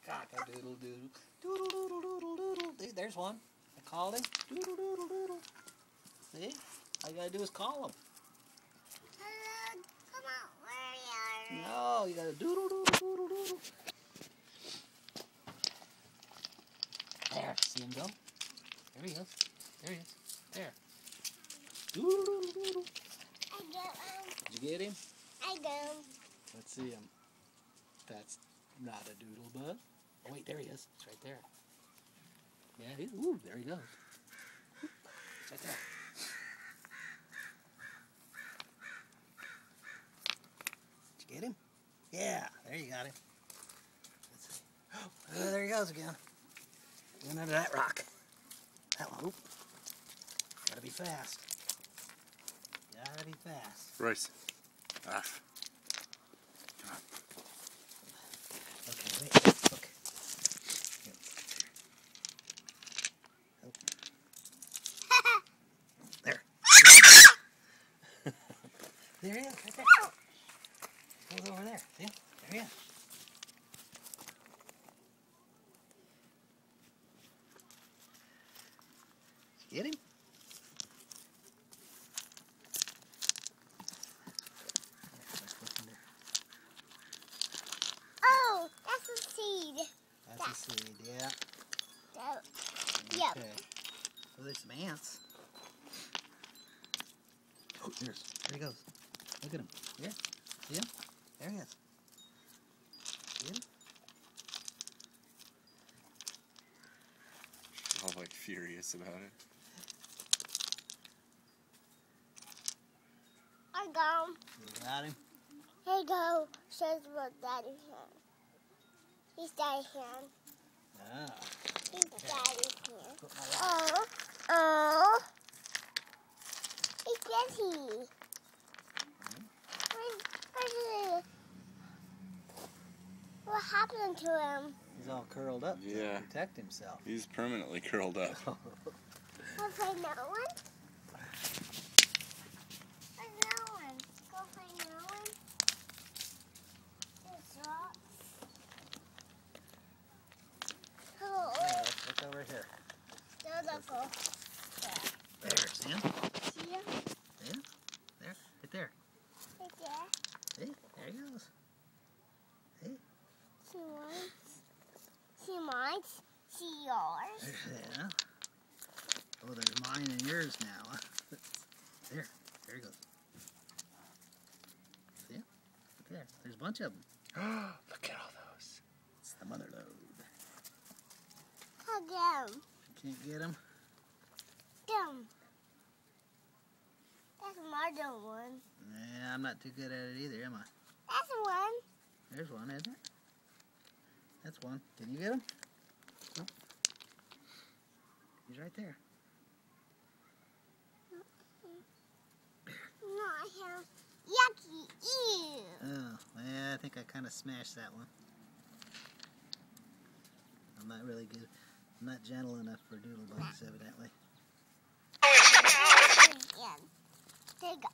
Cock-a-doodle-doodle. Doodle-doodle-doodle-doodle. There's one. I called him. Doodle-doodle-doodle. See? All you gotta do is call him. Come on, where are you? No, you gotta doodle-doodle-doodle-doodle. There, see him go? There he is. There he is. There. Doodle-doodle-doodle. I get him. Did you get him? I get him. Let's see him. That's not a doodle bug. Oh wait, there he is. It's right there. Yeah, ooh, there he goes. It's right there. Did you get him? Yeah, there you got him. Let's see. Oh, there he goes again. Going under that rock. That one. Oop. Gotta be fast. Gotta be fast. Royce. Off. Come on. Okay, wait. Look. Here. Oh. There. There he is, right there. Goes over there. See? There he is. Did you get him? Oh, that's a seed. That's a seed, yeah. Yep. Okay. Oh, there's some ants. Oh, there he goes. Look at him. Here. See him? There he is. See him? All like furious about it. I got him. You got him? Here you go. Shows what Daddy's hand. He's Daddy's hand. Ah. He's Daddy's hand. Put my rock. Oh. He's Daddy. What happened to him? He's all curled up Yeah. to protect himself. He's permanently curled up. Go find that one. Find that one. Go find that one. There's rocks. Oh, Look over here. there's a go. There, see him? See him? Yeah. There. Right there. Right there. See? There he goes. See? See mine. See mine. See yours. Yeah. Oh, there's mine and yours now. There. There he goes. See him? Look there. There's a bunch of them. Look at all those. It's the mother lode. Hug him. You can't get them? Him. That's my one. Yeah, I'm not too good at it either, am I? That's one. There's one, isn't it? That's one. Can you get him? No. He's right there. Not him. Yucky. Ew. Oh, yeah, I think I kind of smashed that one. I'm not really good. I'm not gentle enough for doodle bugs, evidently. There you go.